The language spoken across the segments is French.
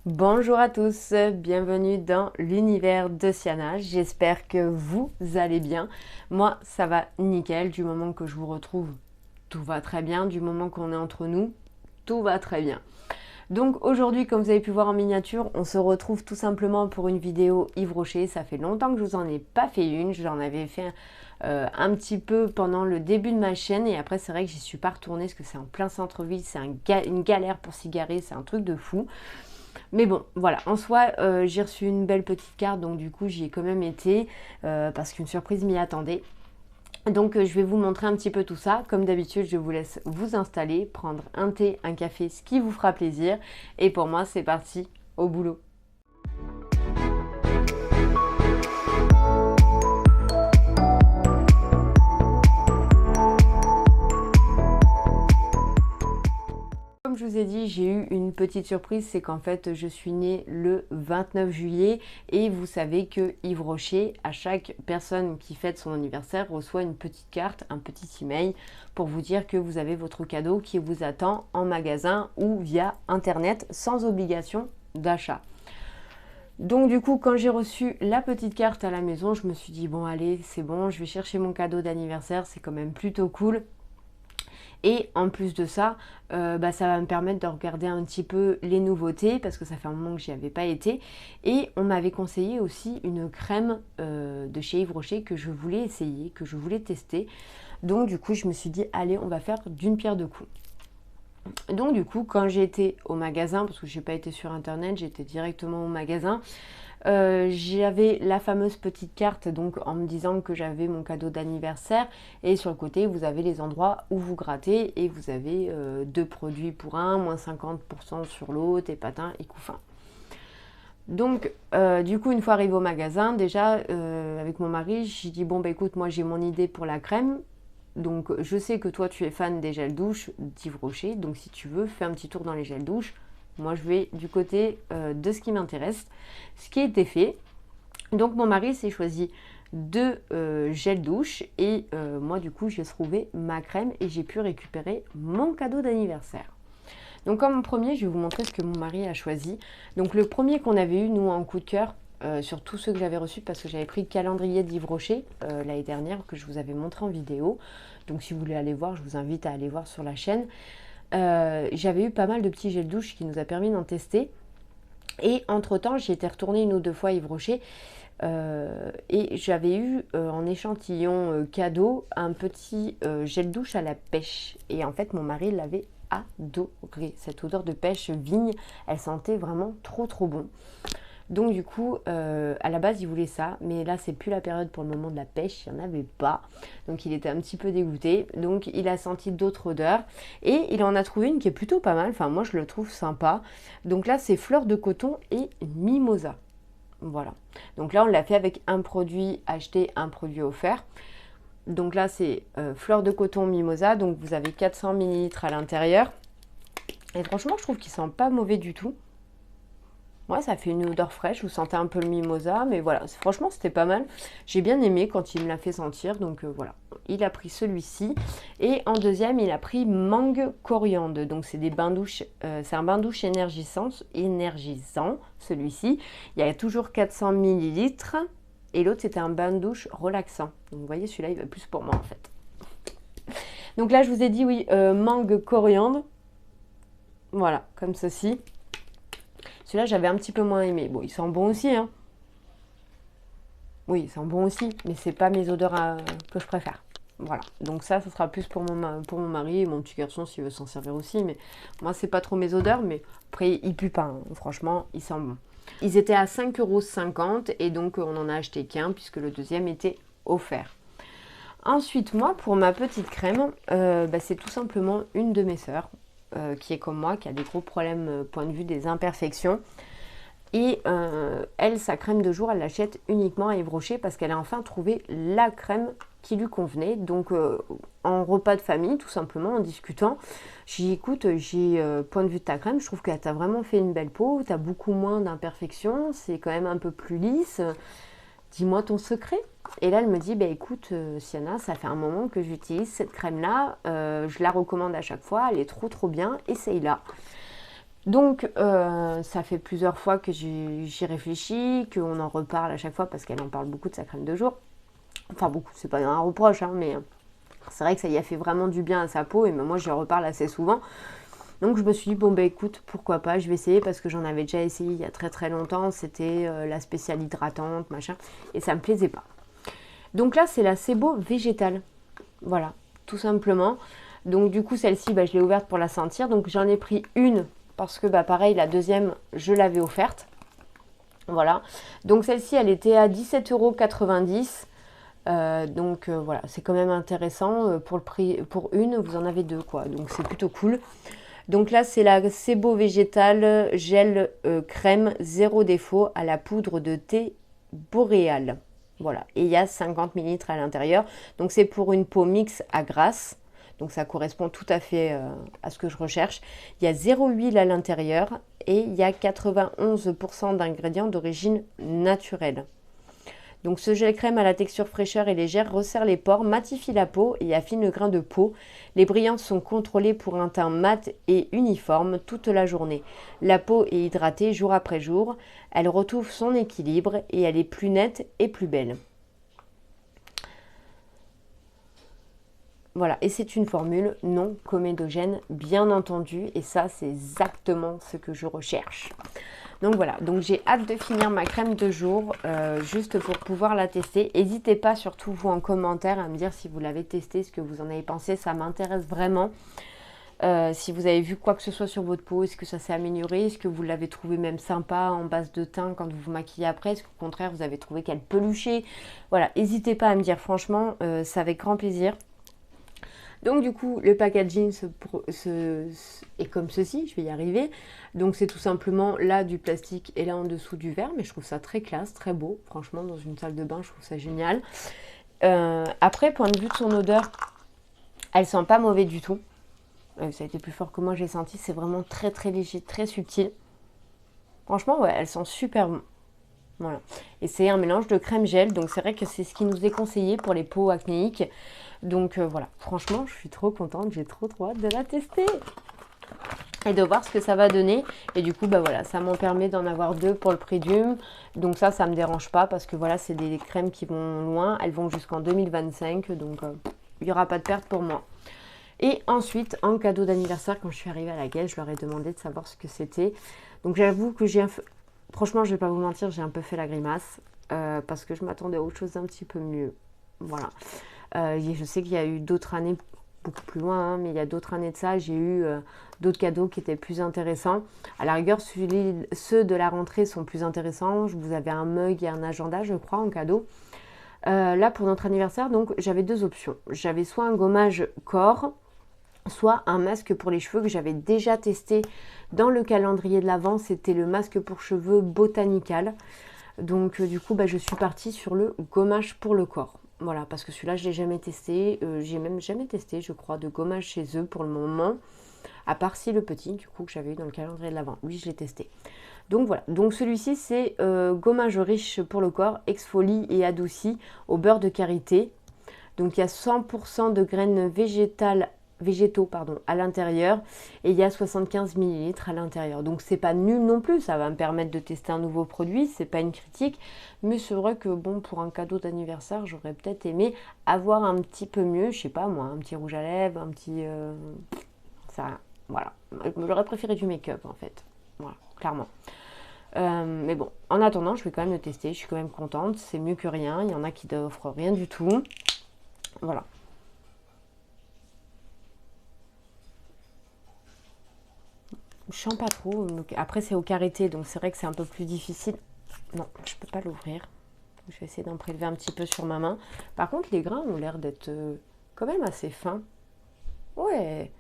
Bonjour à tous, bienvenue dans l'univers de Siana. J'espère que vous allez bien. Moi, ça va nickel. Du moment que je vous retrouve, tout va très bien. Du moment qu'on est entre nous, tout va très bien. Donc aujourd'hui, comme vous avez pu voir en miniature, on se retrouve tout simplement pour une vidéo Yves Rocher. Ça fait longtemps que je vous en ai pas fait une. J'en avais fait un petit peu pendant le début de ma chaîne et après c'est vrai que j'y suis pas retournée parce que c'est en plein centre-ville, c'est une galère pour s'y garer, c'est un truc de fou. Mais bon, voilà, en soi, j'ai reçu une belle petite carte, donc du coup, j'y ai quand même été, parce qu'une surprise m'y attendait. Donc, je vais vous montrer un petit peu tout ça. Comme d'habitude, je vous laisse vous installer, prendre un thé, un café, ce qui vous fera plaisir. Et pour moi, c'est parti, au boulot. Comme je vous ai dit, j'ai eu une petite surprise, c'est qu'en fait, je suis née le 29 juillet et vous savez que Yves Rocher, à chaque personne qui fête son anniversaire, reçoit une petite carte, un petit email pour vous dire que vous avez votre cadeau qui vous attend en magasin ou via internet sans obligation d'achat. Donc du coup, quand j'ai reçu la petite carte à la maison, je me suis dit bon allez, c'est bon, je vais chercher mon cadeau d'anniversaire, c'est quand même plutôt cool. Et en plus de ça, ça va me permettre de regarder un petit peu les nouveautés parce que ça fait un moment que j'y avais pas été. Et on m'avait conseillé aussi une crème de chez Yves Rocher que je voulais essayer, que je voulais tester. Donc du coup, je me suis dit, allez, on va faire d'une pierre deux coups. Donc du coup, quand j'ai été au magasin, parce que je n'ai pas été sur internet, j'étais directement au magasin, j'avais la fameuse petite carte donc en me disant que j'avais mon cadeau d'anniversaire et sur le côté vous avez les endroits où vous grattez et vous avez deux produits pour un, moins 50% sur l'autre et patin et couffin. Donc du coup une fois arrivé au magasin déjà avec mon mari j'ai dit bon bah écoute moi j'ai mon idée pour la crème. Donc je sais que toi tu es fan des gels douche d'Yves Rocher, donc si tu veux fais un petit tour dans les gels douche. Moi je vais du côté de ce qui m'intéresse, ce qui a été fait. Donc mon mari s'est choisi deux gels douche et moi du coup j'ai trouvé ma crème et j'ai pu récupérer mon cadeau d'anniversaire. Donc comme premier je vais vous montrer ce que mon mari a choisi. Donc le premier qu'on avait eu nous en coup de cœur, sur tous ceux que j'avais reçus parce que j'avais pris le calendrier d'Yves Rocher l'année dernière que je vous avais montré en vidéo. Donc si vous voulez aller voir, je vous invite à aller voir sur la chaîne. J'avais eu pas mal de petits gels douche qui nous a permis d'en tester. Et entre temps, j'y étais retournée une ou deux fois à Yves Rocher et j'avais eu en échantillon cadeau un petit gel douche à la pêche. Et en fait, mon mari l'avait adoré. Cette odeur de pêche vigne, elle sentait vraiment trop trop bon. Donc du coup, à la base, il voulait ça, mais là, c'est plus la période pour le moment de la pêche, il n'y en avait pas. Donc il était un petit peu dégoûté. Donc il a senti d'autres odeurs et il en a trouvé une qui est plutôt pas mal. Enfin, moi, je le trouve sympa. Donc là, c'est fleur de coton et mimosa. Voilà. Donc là, on l'a fait avec un produit acheté, un produit offert. Donc là, c'est fleur de coton mimosa. Donc vous avez 400 ml à l'intérieur. Et franchement, je trouve qu'il sent pas mauvais du tout. Ouais, ça fait une odeur fraîche, vous sentez un peu le mimosa, mais voilà, franchement c'était pas mal. J'ai bien aimé quand il me l'a fait sentir, donc voilà. Il a pris celui-ci. Et en deuxième, il a pris mangue coriandre. Donc c'est des bains douches, c'est un bain douche énergisant, celui-ci. Il y a toujours 400 ml. Et l'autre c'était un bain douche relaxant. Donc vous voyez, celui-là il va plus pour moi en fait. Donc là je vous ai dit oui, mangue coriandre. Voilà, comme ceci. Celui-là, j'avais un petit peu moins aimé. Bon, il sent bon aussi, hein. Oui, il sent bon aussi, mais c'est pas mes odeurs que je préfère. Voilà. Donc ça sera plus pour mon mari et mon petit garçon s'il veut s'en servir aussi. Mais moi, c'est pas trop mes odeurs, mais après, il pue pas, hein. Franchement, il sent bon. Ils étaient à 5,50 € et donc on en a acheté qu'un puisque le deuxième était offert. Ensuite, moi, pour ma petite crème, c'est tout simplement une de mes sœurs. Qui est comme moi, qui a des gros problèmes point de vue des imperfections. Et elle, sa crème de jour, elle l'achète uniquement à Yves Rocher parce qu'elle a enfin trouvé la crème qui lui convenait. Donc en repas de famille, tout simplement, en discutant, j'ai dit écoute, point de vue de ta crème, je trouve qu'elle t'a vraiment fait une belle peau, t'as beaucoup moins d'imperfections, c'est quand même un peu plus lisse. Dis-moi ton secret. Et là, elle me dit, bah écoute, Siana, ça fait un moment que j'utilise cette crème-là. Je la recommande à chaque fois. Elle est trop trop bien. Essaye-la. Donc, ça fait plusieurs fois que j'y réfléchis, qu'on en reparle à chaque fois parce qu'elle en parle beaucoup de sa crème de jour. Enfin, beaucoup, c'est pas un reproche, hein, mais c'est vrai que ça y a fait vraiment du bien à sa peau et moi, j'y reparle assez souvent. Donc, je me suis dit, bon, bah écoute, pourquoi pas, je vais essayer parce que j'en avais déjà essayé il y a très très longtemps. C'était la spéciale hydratante, machin, et ça me plaisait pas. Donc là, c'est la Sebo végétale. Voilà, tout simplement. Donc du coup, celle-ci, bah, je l'ai ouverte pour la sentir. Donc j'en ai pris une parce que, bah, pareil, la deuxième, je l'avais offerte. Voilà. Donc celle-ci, elle était à 17,90 €. Voilà, c'est quand même intéressant. Pour le prix, pour une, vous en avez deux, quoi. Donc c'est plutôt cool. Donc là, c'est la Sebo végétale gel crème zéro défaut à la poudre de thé boréal. Voilà, et il y a 50 ml à l'intérieur. Donc c'est pour une peau mixte à grasse. Donc ça correspond tout à fait à ce que je recherche. Il y a zéro huile à l'intérieur et il y a 91% d'ingrédients d'origine naturelle. Donc ce gel crème à la texture fraîcheur et légère resserre les pores, matifie la peau et affine le grain de peau. Les brillances sont contrôlées pour un teint mat et uniforme toute la journée. La peau est hydratée jour après jour, elle retrouve son équilibre et elle est plus nette et plus belle. Voilà, et c'est une formule non comédogène, bien entendu, et ça c'est exactement ce que je recherche. Donc voilà, donc j'ai hâte de finir ma crème de jour, juste pour pouvoir la tester. N'hésitez pas, surtout vous en commentaire, à me dire si vous l'avez testé, ce que vous en avez pensé, ça m'intéresse vraiment. Si vous avez vu quoi que ce soit sur votre peau, est-ce que ça s'est amélioré, est-ce que vous l'avez trouvé même sympa en base de teint quand vous vous maquillez après, est-ce qu'au contraire vous avez trouvé qu'elle peluchait. Voilà, n'hésitez pas à me dire, franchement, c'est avec grand plaisir. Donc du coup, le packaging est comme ceci, je vais y arriver. Donc c'est tout simplement là du plastique et là en dessous du verre, mais je trouve ça très classe, très beau. Franchement, dans une salle de bain, je trouve ça génial. Après, point de vue de son odeur, elle sent pas mauvais du tout. Ça a été plus fort que moi, j'ai senti. C'est vraiment très très léger, très subtil. Franchement, ouais, elle sent super bon. Voilà. Et c'est un mélange de crème gel, donc c'est vrai que c'est ce qui nous est conseillé pour les peaux acnéiques. Donc voilà, franchement, je suis trop contente, j'ai trop hâte de la tester et de voir ce que ça va donner. Et du coup, bah voilà, ça m'en permet d'en avoir deux pour le prix d'une. Donc ça me dérange pas parce que voilà, c'est des crèmes qui vont loin. Elles vont jusqu'en 2025, donc il n'y aura pas de perte pour moi. Et ensuite, en cadeau d'anniversaire, quand je suis arrivée à la gueule, je leur ai demandé de savoir ce que c'était. Donc j'avoue que franchement, je vais pas vous mentir, j'ai un peu fait la grimace parce que je m'attendais à autre chose d'un petit peu mieux. Voilà. Je sais qu'il y a eu d'autres années beaucoup plus loin, hein, mais il y a d'autres années de ça, j'ai eu d'autres cadeaux qui étaient plus intéressants. À la rigueur, ceux de la rentrée sont plus intéressants. Vous avez un mug et un agenda, je crois, en cadeau. Là, pour notre anniversaire, donc j'avais deux options. J'avais soit un gommage corps, soit un masque pour les cheveux que j'avais déjà testé dans le calendrier de l'Avent. C'était le masque pour cheveux Botanical. Donc du coup, je suis partie sur le gommage pour le corps. Voilà, parce que celui-là, je l'ai jamais testé. J'ai même jamais testé, je crois, de gommage chez eux pour le moment. À part si le petit, du coup, que j'avais eu dans le calendrier de l'Avent. Lui, je l'ai testé. Donc voilà, donc celui-ci, c'est gommage riche pour le corps, exfolie et adouci au beurre de karité. Donc il y a 100% de graines végétaux à l'intérieur et il y a 75 ml à l'intérieur. Donc c'est pas nul non plus, ça va me permettre de tester un nouveau produit, c'est pas une critique, mais c'est vrai que bon, pour un cadeau d'anniversaire, j'aurais peut-être aimé avoir un petit peu mieux, je sais pas moi, un petit rouge à lèvres, un petit ça, voilà. J'aurais préféré du make-up en fait. Voilà, clairement. Mais bon, en attendant, je vais quand même le tester, je suis quand même contente, c'est mieux que rien, il y en a qui n'offrent rien du tout. Voilà. Je sens pas trop. Après, c'est au karité, donc c'est vrai que c'est un peu plus difficile. Non, je peux pas l'ouvrir. Je vais essayer d'en prélever un petit peu sur ma main. Par contre, les grains ont l'air d'être quand même assez fins. Ouais,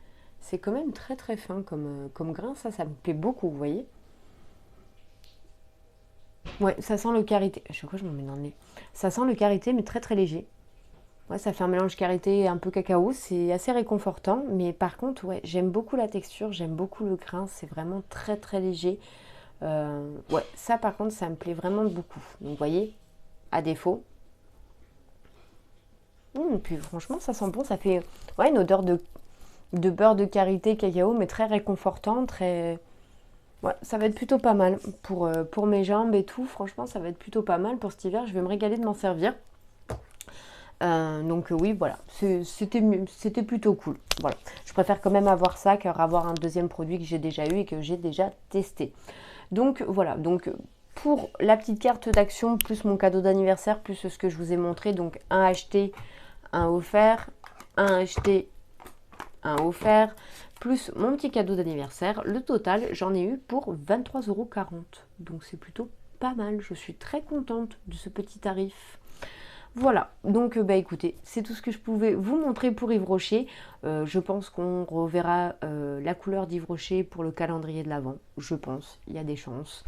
c'est quand même très très fin comme grain. Ça me plaît beaucoup, vous voyez. Ouais, ça sent le karité. Je sais quoi, je m'en mets dans le nez. Ça sent le karité, mais très très léger. Ouais, ça fait un mélange karité et un peu cacao, c'est assez réconfortant, mais par contre, ouais, j'aime beaucoup la texture, j'aime beaucoup le grain, c'est vraiment très très léger. Ouais, ça par contre, ça me plaît vraiment beaucoup. Donc, vous voyez, à défaut. Puis franchement, ça sent bon, ça fait ouais, une odeur de beurre de karité cacao, mais très réconfortant, très... Ouais, ça va être plutôt pas mal pour mes jambes et tout. Franchement, ça va être plutôt pas mal pour cet hiver. Je vais me régaler de m'en servir. Donc oui, voilà, c'était plutôt cool. Voilà. Je préfère quand même avoir ça qu'avoir un deuxième produit que j'ai déjà eu et que j'ai déjà testé. Donc voilà, donc pour la petite carte d'action, plus mon cadeau d'anniversaire, plus ce que je vous ai montré, donc un acheté, un offert, un acheté, un offert, plus mon petit cadeau d'anniversaire, le total, j'en ai eu pour 23,40 €. Donc c'est plutôt pas mal, je suis très contente de ce petit tarif. Voilà, donc bah écoutez, c'est tout ce que je pouvais vous montrer pour Yves Rocher. Je pense qu'on reverra la couleur d'Yves Rocher pour le calendrier de l'Avent. Je pense, il y a des chances.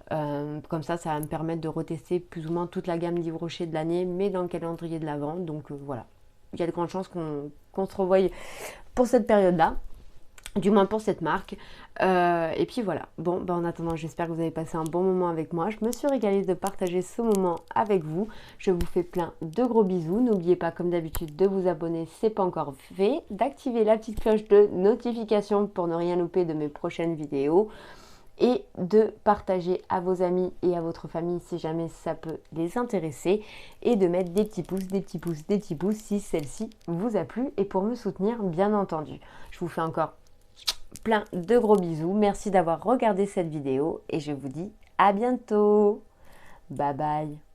Comme ça va me permettre de retester plus ou moins toute la gamme d'Yves Rocher de l'année, mais dans le calendrier de l'Avent. Donc voilà, il y a de grandes chances qu'on se revoie pour cette période-là. Du moins pour cette marque. Et puis voilà. Bon, en attendant, j'espère que vous avez passé un bon moment avec moi. Je me suis régalée de partager ce moment avec vous. Je vous fais plein de gros bisous. N'oubliez pas, comme d'habitude, de vous abonner si ce n'est pas encore fait, d'activer la petite cloche de notification pour ne rien louper de mes prochaines vidéos et de partager à vos amis et à votre famille si jamais ça peut les intéresser et de mettre des petits pouces, des petits pouces, des petits pouces si celle-ci vous a plu et pour me soutenir bien entendu. Je vous fais encore plein de gros bisous. Merci d'avoir regardé cette vidéo et je vous dis à bientôt. Bye bye.